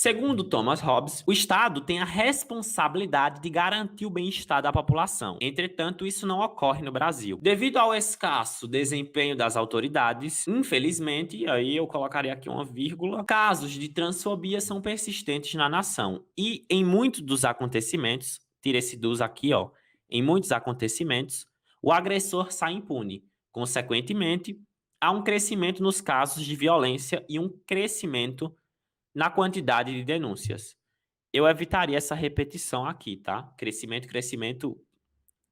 Segundo Thomas Hobbes, o Estado tem a responsabilidade de garantir o bem-estar da população. Entretanto, isso não ocorre no Brasil. Devido ao escasso desempenho das autoridades, infelizmente, e aí eu colocaria aqui uma vírgula, casos de transfobia são persistentes na nação. E em muitos dos acontecimentos, tira esse dos aqui, ó, em muitos acontecimentos, o agressor sai impune. Consequentemente, há um crescimento nos casos de violência e um crescimento na quantidade de denúncias. Eu evitaria essa repetição aqui, tá? Crescimento, crescimento,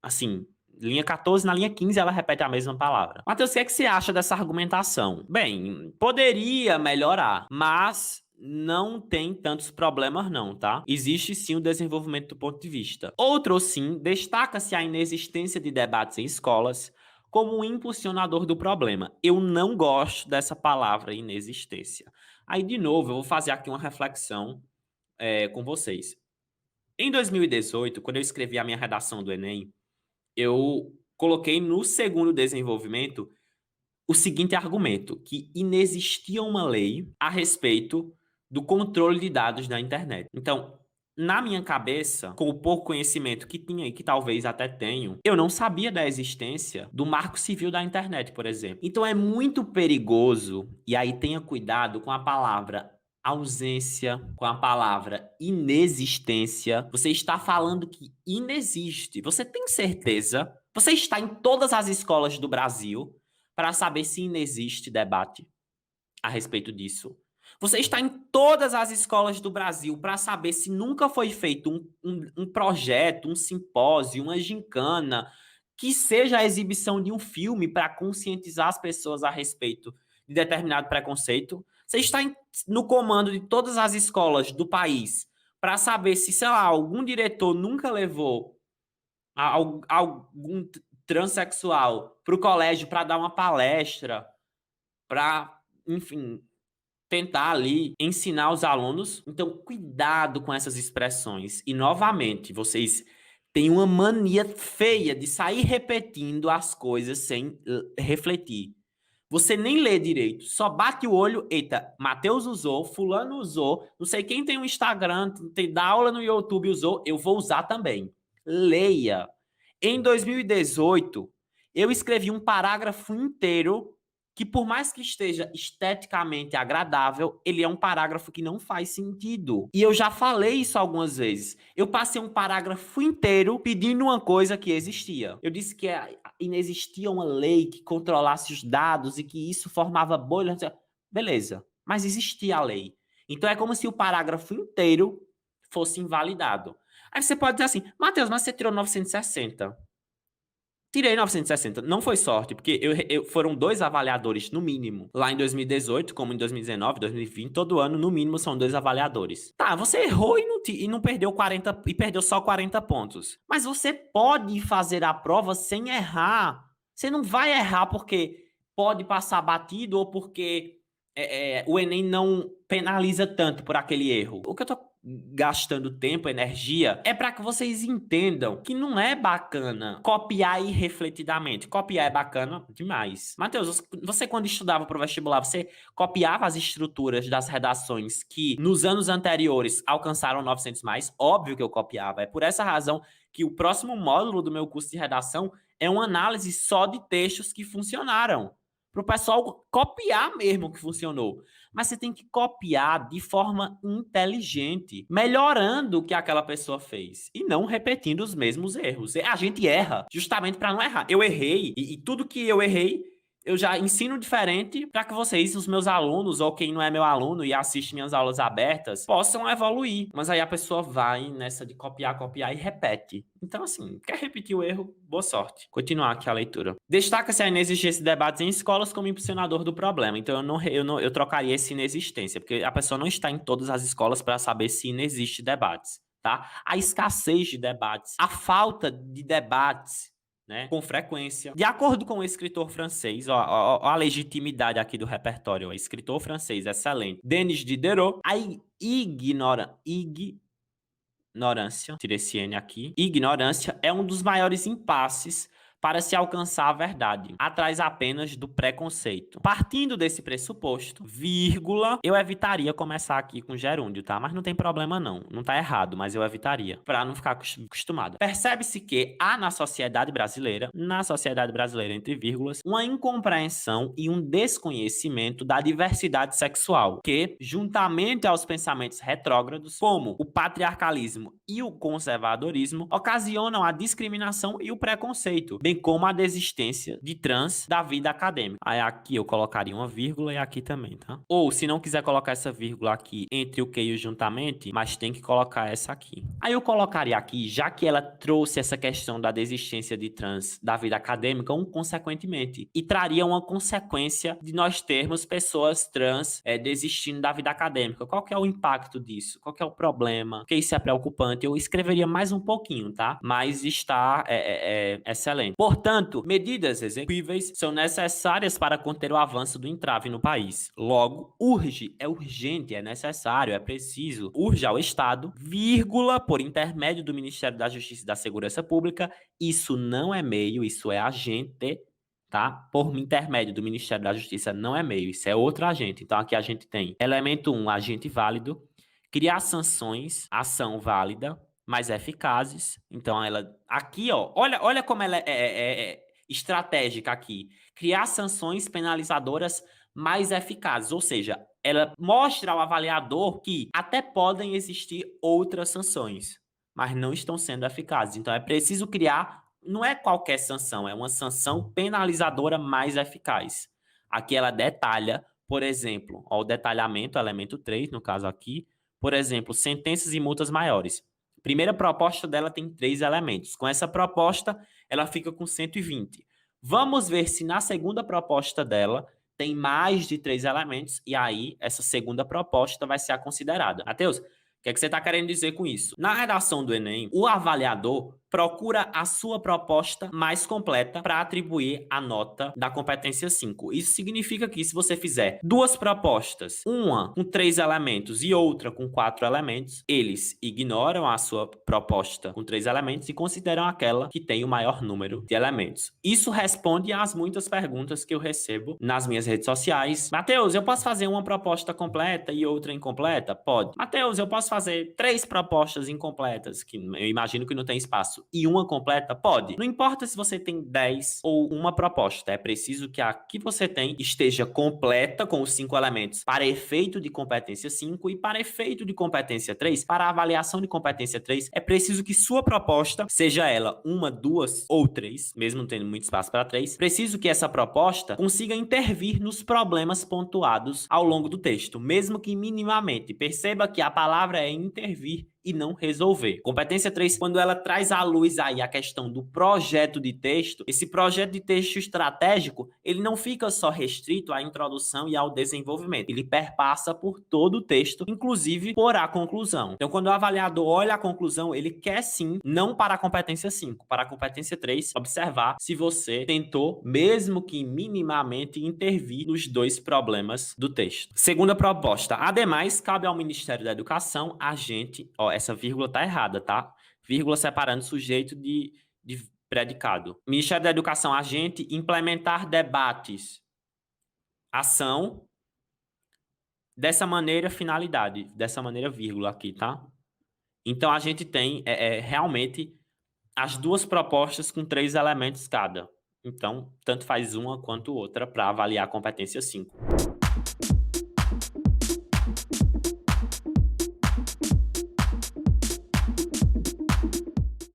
assim, linha 14, na linha 15 ela repete a mesma palavra. Matheus, o que é que você acha dessa argumentação? Bem, poderia melhorar, mas não tem tantos problemas não, tá? Existe sim o desenvolvimento do ponto de vista. Outro sim, destaca-se a inexistência de debates em escolas como um impulsionador do problema. Eu não gosto dessa palavra inexistência. Aí, de novo, eu vou fazer aqui uma reflexão com vocês. Em 2018, quando eu escrevi a minha redação do Enem, eu coloquei no segundo desenvolvimento o seguinte argumento, que inexistia uma lei a respeito do controle de dados na internet. Então, na minha cabeça, com o pouco conhecimento que tinha e que talvez até tenho, eu não sabia da existência do Marco Civil da internet, por exemplo. Então é muito perigoso, e aí tenha cuidado com a palavra ausência, com a palavra inexistência. Você está falando que inexiste. Você tem certeza? Você está em todas as escolas do Brasil para saber se inexiste debate a respeito disso. Você está em todas as escolas do Brasil para saber se nunca foi feito um projeto, um simpósio, uma gincana, que seja a exibição de um filme para conscientizar as pessoas a respeito de determinado preconceito. Você está no comando de todas as escolas do país para saber se, sei lá, algum diretor nunca levou algum transexual para o colégio para dar uma palestra, para, enfim, tentar ali ensinar os alunos. Então, cuidado com essas expressões. E, novamente, vocês têm uma mania feia de sair repetindo as coisas sem refletir. Você nem lê direito, só bate o olho, eita, Matheus usou, fulano usou, não sei quem tem um Instagram, tem dá aula no YouTube usou, eu vou usar também. Leia. Em 2018, eu escrevi um parágrafo inteiro que, por mais que esteja esteticamente agradável, ele é um parágrafo que não faz sentido. E eu já falei isso algumas vezes. Eu passei um parágrafo inteiro pedindo uma coisa que existia. Eu disse que inexistia uma lei que controlasse os dados e que isso formava bolhas. Beleza, mas existia a lei. Então é como se o parágrafo inteiro fosse invalidado. Aí você pode dizer assim, Matheus, mas você tirou 960. Tirei 960. Não foi sorte, porque foram dois avaliadores, no mínimo. Lá em 2018, como em 2019, 2020, todo ano, no mínimo, são dois avaliadores. Tá, você errou e não perdeu 40, e perdeu só 40 pontos. Mas você pode fazer a prova sem errar. Você não vai errar porque pode passar batido ou porque o Enem não penaliza tanto por aquele erro. O que eu tô gastando tempo, energia, é para que vocês entendam que não é bacana copiar irrefletidamente. Copiar é bacana demais. Matheus, você quando estudava para o vestibular, você copiava as estruturas das redações que nos anos anteriores alcançaram 900 mais? Óbvio que eu copiava. É por essa razão que o próximo módulo do meu curso de redação é uma análise só de textos que funcionaram. Para o pessoal copiar mesmo que funcionou. Mas você tem que copiar de forma inteligente, melhorando o que aquela pessoa fez e não repetindo os mesmos erros. A gente erra justamente para não errar. Eu errei e tudo que eu errei eu já ensino diferente para que vocês, os meus alunos, ou quem não é meu aluno e assiste minhas aulas abertas, possam evoluir. Mas aí a pessoa vai nessa de copiar, copiar e repete. Então, assim, quer repetir o erro? Boa sorte. Continuar aqui a leitura. Destaca-se a inexistência de debates em escolas como impulsionador do problema. Então, eu trocaria esse inexistência, porque a pessoa não está em todas as escolas para saber se inexiste debates, tá? A escassez de debates, a falta de debates, né, com frequência. De acordo com o escritor francês, ó, a legitimidade aqui do repertório, ó, escritor francês, excelente, Denis Diderot, a ignorância, tirei esse N aqui, ignorância é um dos maiores impasses para se alcançar a verdade, atrás apenas do preconceito. Partindo desse pressuposto, vírgula, eu evitaria começar aqui com gerúndio, tá? Mas não tem problema não, não tá errado, mas eu evitaria, para não ficar acostumado. Percebe-se que há na sociedade brasileira, entre vírgulas, uma incompreensão e um desconhecimento da diversidade sexual, que, juntamente aos pensamentos retrógrados, como o patriarcalismo e o conservadorismo, ocasionam a discriminação e o preconceito, bem como a desistência de trans da vida acadêmica. Aí aqui eu colocaria uma vírgula e aqui também, tá? Ou se não quiser colocar essa vírgula aqui entre o que e o juntamente, mas tem que colocar essa aqui. Aí eu colocaria aqui, já que ela trouxe essa questão da desistência de trans da vida acadêmica, consequentemente, e traria uma consequência de nós termos pessoas trans desistindo da vida acadêmica. Qual que é o impacto disso? Qual que é o problema? Que isso é preocupante? Eu escreveria mais um pouquinho, tá? Mas está excelente. Portanto, medidas executíveis são necessárias para conter o avanço do entrave no país. Logo, urge, é urgente, é necessário, é preciso, urge ao Estado, vírgula, por intermédio do Ministério da Justiça e da Segurança Pública, isso não é meio, isso é agente, tá? Por intermédio do Ministério da Justiça não é meio, isso é outro agente. Então aqui a gente tem elemento 1, agente válido, criar sanções, ação válida, mais eficazes. Então ela aqui, ó, olha como ela é estratégica aqui. Criar sanções penalizadoras mais eficazes, ou seja, ela mostra ao avaliador que até podem existir outras sanções, mas não estão sendo eficazes. Então é preciso criar, não é qualquer sanção, é uma sanção penalizadora mais eficaz. Aqui ela detalha, por exemplo, ó, o detalhamento, elemento 3, no caso aqui, por exemplo, sentenças e multas maiores. Primeira proposta dela tem 3 elementos. Com essa proposta, ela fica com 120. Vamos ver se na segunda proposta dela tem mais de 3 elementos, e aí essa segunda proposta vai ser a considerada. Matheus, o que é que você está querendo dizer com isso? Na redação do Enem, o avaliador procura a sua proposta mais completa para atribuir a nota da competência 5. Isso significa que se você fizer 2 propostas, uma com 3 elementos e outra com 4 elementos, eles ignoram a sua proposta com 3 elementos e consideram aquela que tem o maior número de elementos. Isso responde às muitas perguntas que eu recebo nas minhas redes sociais. Matheus, eu posso fazer uma proposta completa e outra incompleta? Pode. Matheus, eu posso fazer 3 propostas incompletas, que eu imagino que não tem espaço, e uma completa? Pode. Não importa se você tem 10 ou uma proposta, é preciso que a que você tem esteja completa com os 5 elementos para efeito de competência 5 e para efeito de competência 3, para avaliação de competência 3, é preciso que sua proposta, seja ela 1, 2 ou 3, mesmo não tendo muito espaço para 3, preciso que essa proposta consiga intervir nos problemas pontuados ao longo do texto, mesmo que minimamente. Perceba que a palavra é intervir e não resolver. Competência 3, quando ela traz à luz aí a questão do projeto de texto, esse projeto de texto estratégico, ele não fica só restrito à introdução e ao desenvolvimento. Ele perpassa por todo o texto, inclusive por a conclusão. Então, quando o avaliador olha a conclusão, ele quer sim, não para a competência 5, para a competência 3, observar se você tentou, mesmo que minimamente, intervir nos 2 problemas do texto. Segunda proposta. Ademais, cabe ao Ministério da Educação, agente, essa vírgula tá errada, tá? Vírgula separando sujeito de predicado. Ministério da Educação, agente, implementar debates, ação, dessa maneira, finalidade, dessa maneira, vírgula aqui, tá? Então, a gente tem realmente as 2 propostas com 3 elementos cada. Então, tanto faz uma quanto outra para avaliar a competência 5.